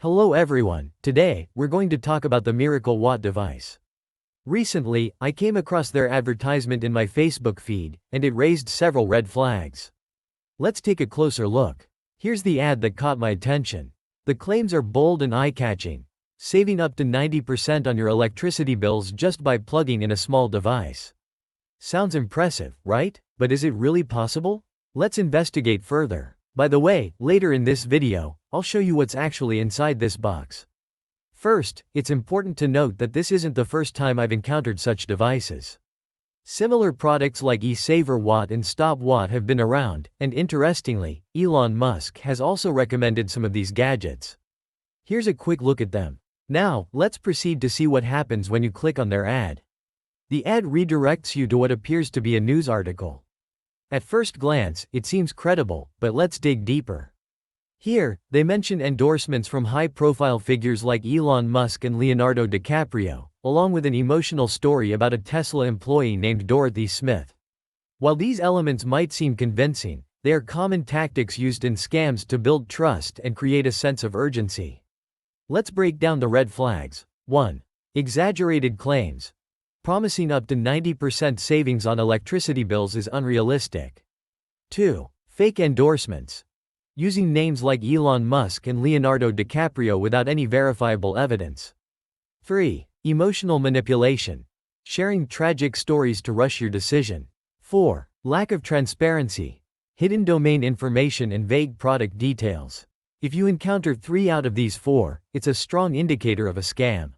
Hello everyone, today, we're going to talk about the Miracle Watt device. Recently, I came across their advertisement in my Facebook feed, and it raised several red flags. Let's take a closer look. Here's the ad that caught my attention. The claims are bold and eye-catching, saving up to 90% on your electricity bills just by plugging in a small device. Sounds impressive, right? But is it really possible? Let's investigate further. By the way, later in this video, I'll show you what's actually inside this box. First, it's important to note that this isn't the first time I've encountered such devices. Similar products like eSaver and Stop Watt have been around, and interestingly, Elon Musk has also recommended some of these gadgets. Here's a quick look at them. Now, let's proceed to see what happens when you click on their ad. The ad redirects you to what appears to be a news article. At first glance, it seems credible, but let's dig deeper. Here, they mention endorsements from high-profile figures like Elon Musk and Leonardo DiCaprio, along with an emotional story about a Tesla employee named Dorothy Smith. While these elements might seem convincing, they are common tactics used in scams to build trust and create a sense of urgency. Let's break down the red flags. 1. Exaggerated claims. Promising up to 90% savings on electricity bills is unrealistic. 2. Fake endorsements. Using names like Elon Musk and Leonardo DiCaprio without any verifiable evidence. 3. Emotional manipulation. Sharing tragic stories to rush your decision. 4. Lack of transparency. Hidden domain information and vague product details. If you encounter 3 out of these 4, it's a strong indicator of a scam.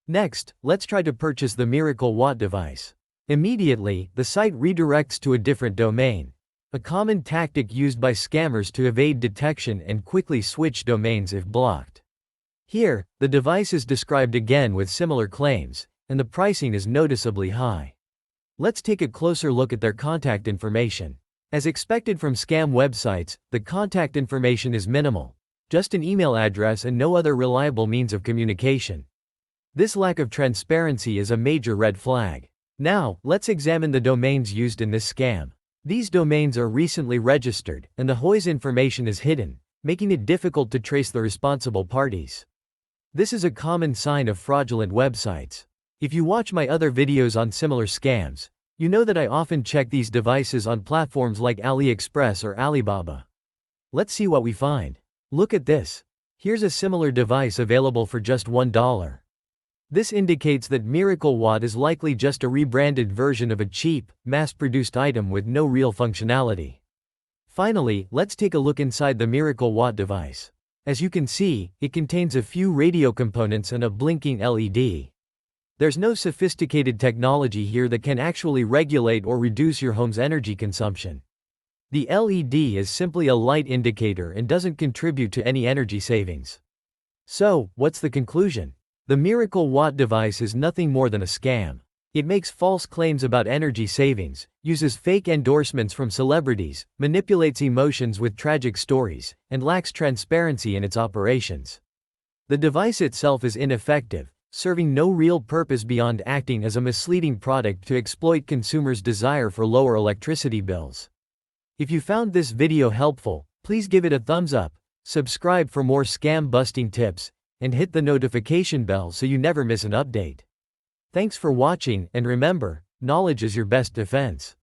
Next, let's try to purchase the Miracle Watt device. Immediately, the site redirects to a different domain. A common tactic used by scammers to evade detection and quickly switch domains if blocked. Here, the device is described again with similar claims, and the pricing is noticeably high. Let's take a closer look at their contact information. As expected from scam websites, the contact information is minimal. Just an email address and no other reliable means of communication. This lack of transparency is a major red flag. Now, let's examine the domains used in this scam. These domains are recently registered, and the HOI's information is hidden, making it difficult to trace the responsible parties. This is a common sign of fraudulent websites. If you watch my other videos on similar scams, you know that I often check these devices on platforms like AliExpress or Alibaba. Let's see what we find. Look at this. Here's a similar device available for just $1. This indicates that Miracle Watt is likely just a rebranded version of a cheap, mass-produced item with no real functionality. Finally, let's take a look inside the Miracle Watt device. As you can see, it contains a few radio components and a blinking LED. There's no sophisticated technology here that can actually regulate or reduce your home's energy consumption. The LED is simply a light indicator and doesn't contribute to any energy savings. So, what's the conclusion? The Miracle Watt device is nothing more than a scam. It makes false claims about energy savings, uses fake endorsements from celebrities, manipulates emotions with tragic stories, and lacks transparency in its operations. The device itself is ineffective, serving no real purpose beyond acting as a misleading product to exploit consumers' desire for lower electricity bills. If you found this video helpful, please give it a thumbs up, subscribe for more scam-busting tips, and hit the notification bell so you never miss an update. Thanks for watching, and remember, knowledge is your best defense.